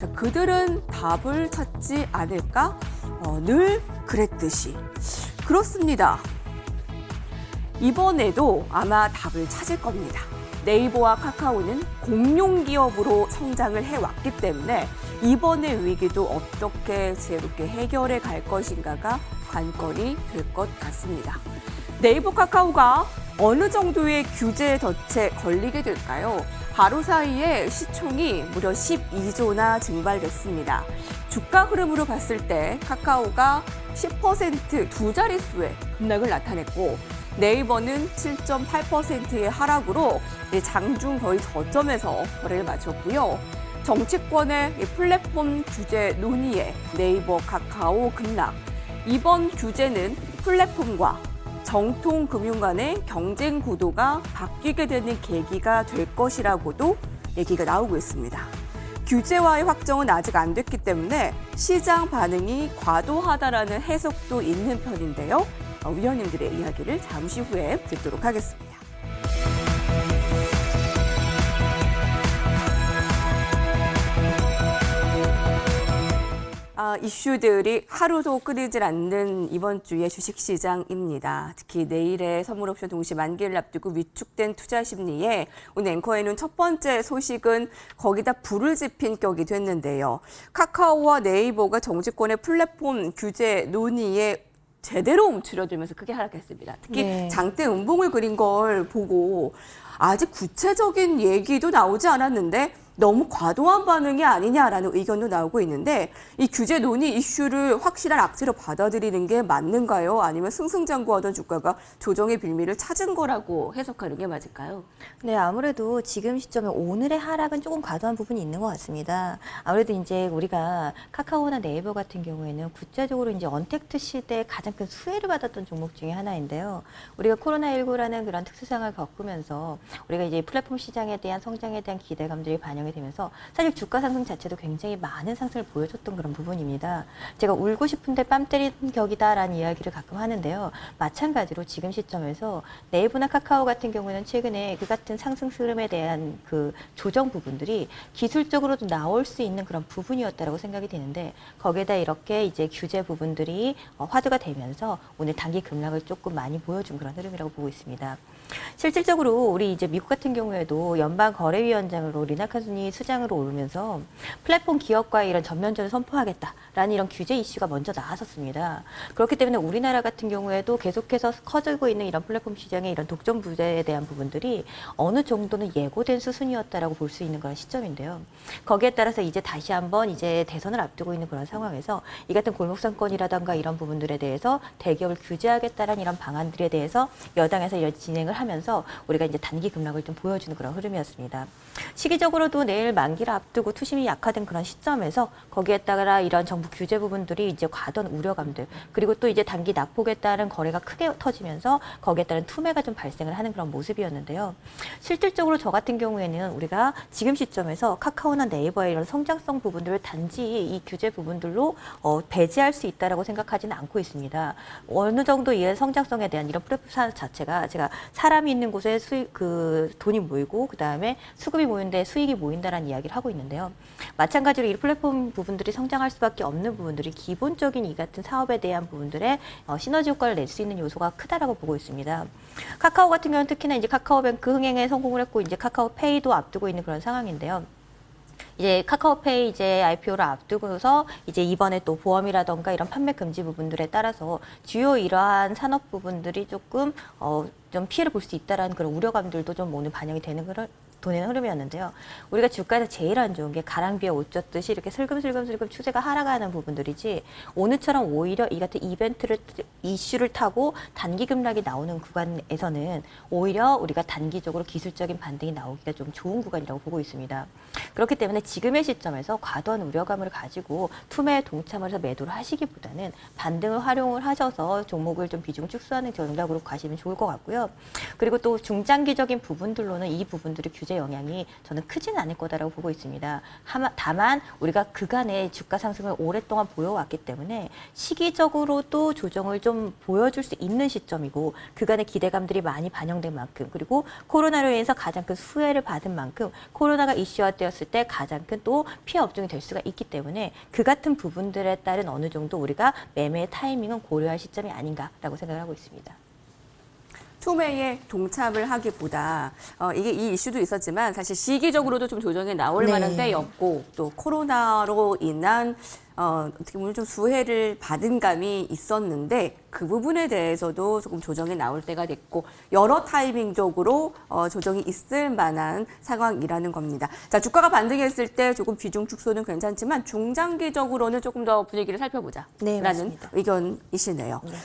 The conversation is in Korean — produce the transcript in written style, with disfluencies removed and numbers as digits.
자, 그들은 답을 찾지 않을까? 늘 그랬듯이. 그렇습니다. 이번에도 아마 답을 찾을 겁니다. 네이버와 카카오는 공룡 기업으로 성장을 해왔기 때문에 이번의 위기도 어떻게 지혜롭게 해결해 갈 것인가가 관건이 될 것 같습니다. 네이버, 카카오가 어느 정도의 규제 덫에 걸리게 될까요? 하루 사이에 시총이 무려 12조나 증발됐습니다. 주가 흐름으로 봤을 때 카카오가 10% 두 자릿수의 급락을 나타냈고 네이버는 7.8%의 하락으로 장중 거의 저점에서 거래를 마쳤고요. 정치권의 플랫폼 규제 논의에 네이버, 카카오 급락. 이번 규제는 플랫폼과 정통금융 간의 경쟁 구도가 바뀌게 되는 계기가 될 것이라고도 얘기가 나오고 있습니다. 규제와의 확정은 아직 안 됐기 때문에 시장 반응이 과도하다라는 해석도 있는 편인데요. 위원님들의 이야기를 잠시 후에 듣도록 하겠습니다. 이슈들이 하루도 끊이질 않는 이번 주의 주식시장입니다. 특히 내일의 선물옵션 동시 만기를 앞두고 위축된 투자 심리에 오늘 앵커에는 첫 번째 소식은 거기다 불을 지핀 격이 됐는데요. 카카오와 네이버가 정치권의 플랫폼 규제 논의에 제대로 움츠러들면서 크게 하락했습니다. 특히 장대 음봉을 그린 걸 보고 아직 구체적인 얘기도 나오지 않았는데 너무 과도한 반응이 아니냐라는 의견도 나오고 있는데 이 규제 논의 이슈를 확실한 악재로 받아들이는 게 맞는가요? 아니면 승승장구하던 주가가 조정의 빌미를 찾은 거라고 해석하는 게 맞을까요? 네, 아무래도 지금 시점에 오늘의 하락은 조금 과도한 부분이 있는 것 같습니다. 아무래도 이제 우리가 카카오나 네이버 같은 경우에는 국제적으로 이제 언택트 시대에 가장 큰 수혜를 받았던 종목 중에 하나인데요. 우리가 코로나19라는 그런 특수상을 겪으면서 우리가 이제 플랫폼 시장에 대한 성장에 대한 기대감들이 반영이 되면서 사실 주가 상승 자체도 굉장히 많은 상승을 보여줬던 그런 부분입니다. 제가 울고 싶은데 뺨 때린 격이다라는 이야기를 가끔 하는데요. 마찬가지로 지금 시점에서 네이버나 카카오 같은 경우는 최근에 그 같은 상승 흐름에 대한 그 조정 부분들이 기술적으로도 나올 수 있는 그런 부분이었다라고 생각이 되는데 거기에다 이렇게 이제 규제 부분들이 화두가 되면서 오늘 단기 급락을 조금 많이 보여준 그런 흐름이라고 보고 있습니다. 실질적으로 우리 이제 미국 같은 경우에도 연방거래위원장으로 리나 카순이 수장으로 오르면서 플랫폼 기업과 이런 전면전을 선포하겠다라는 이런 규제 이슈가 먼저 나왔었습니다. 그렇기 때문에 우리나라 같은 경우에도 계속해서 커지고 있는 이런 플랫폼 시장의 이런 독점 부재에 대한 부분들이 어느 정도는 예고된 수순이었다라고 볼 수 있는 그런 시점인데요. 거기에 따라서 이제 다시 한번 이제 대선을 앞두고 있는 그런 상황에서 이 같은 골목상권이라든가 이런 부분들에 대해서 대기업을 규제하겠다라는 이런 방안들에 대해서 여당에서 이런 진행을 하면서 우리가 이제 단기 급락을 좀 보여주는 그런 흐름이었습니다. 시기적으로도 내일 만기를 앞두고 투심이 약화된 그런 시점에서 거기에 따라 이런 정부 규제 부분들이 이제 과도한 우려감들 그리고 또 이제 단기 낙폭에 따른 거래가 크게 터지면서 거기에 따른 투매가 좀 발생을 하는 그런 모습이었는데요. 실질적으로 저 같은 경우에는 우리가 지금 시점에서 카카오나 네이버의 이런 성장성 부분들을 단지 이 규제 부분들로 배제할 수 있다라고 생각하지는 않고 있습니다. 어느 정도 이 성장성에 대한 이런 플랫폼 자체가 제가 사람이 있는 곳에 돈이 모이고 그다음에 수급이 모이는데 수익이 모인다라는 이야기를 하고 있는데요. 마찬가지로 이 플랫폼 부분들이 성장할 수밖에 없는 부분들이 기본적인 이 같은 사업에 대한 부분들의 시너지 효과를 낼 수 있는 요소가 크다라고 보고 있습니다. 카카오 같은 경우는 특히나 이제 카카오뱅크 흥행에 성공을 했고 이제 카카오페이도 앞두고 있는 그런 상황인데요. 이제 카카오페이 이제 IPO를 앞두고서 이제 이번에 또 보험이라던가 이런 판매 금지 부분들에 따라서 주요 이러한 산업 부분들이 조금 좀 피해를 볼 수 있다라는 그런 우려감들도 좀 오늘 반영이 되는 도는 흐름이었는데요. 우리가 주가에서 제일 안 좋은 게 가랑비에 옷 젖듯이 이렇게 슬금슬금 추세가 하락하는 부분들이지 오늘처럼 오히려 이 같은 이슈를 타고 단기 급락이 나오는 구간에서는 오히려 우리가 단기적으로 기술적인 반등이 나오기가 좀 좋은 구간이라고 보고 있습니다. 그렇기 때문에 지금의 시점에서 과도한 우려감을 가지고 투매에 동참을 해서 매도를 하시기보다는 반등을 활용을 하셔서 종목을 좀 비중 축소하는 전략으로 가시면 좋을 것 같고요. 그리고 또 중장기적인 부분들로는 이 부분들이 규제 영향이 저는 크지는 않을 거다라고 보고 있습니다. 다만 우리가 그간의 주가 상승을 오랫동안 보여왔기 때문에 시기적으로도 조정을 좀 보여줄 수 있는 시점이고 그간의 기대감들이 많이 반영된 만큼 그리고 코로나로 인해서 가장 큰 수혜를 받은 만큼 코로나가 이슈화되었을 때 가장 큰 또 피해 업종이 될 수가 있기 때문에 그 같은 부분들에 따른 어느 정도 우리가 매매의 타이밍은 고려할 시점이 아닌가라고 생각을 하고 있습니다. 투매에 동참을 하기보다 이게 이 이슈도 있었지만 사실 시기적으로도 좀 조정이 나올 네. 만한 때였고 또 코로나로 인한 어떻게 보면 좀 수혜를 받은 감이 있었는데 그 부분에 대해서도 조금 조정이 나올 때가 됐고 여러 타이밍적으로 조정이 있을 만한 상황이라는 겁니다. 자, 주가가 반등했을 때 조금 비중 축소는 괜찮지만 중장기적으로는 조금 더 분위기를 살펴보자라는 네, 맞습니다. 의견이시네요. 네.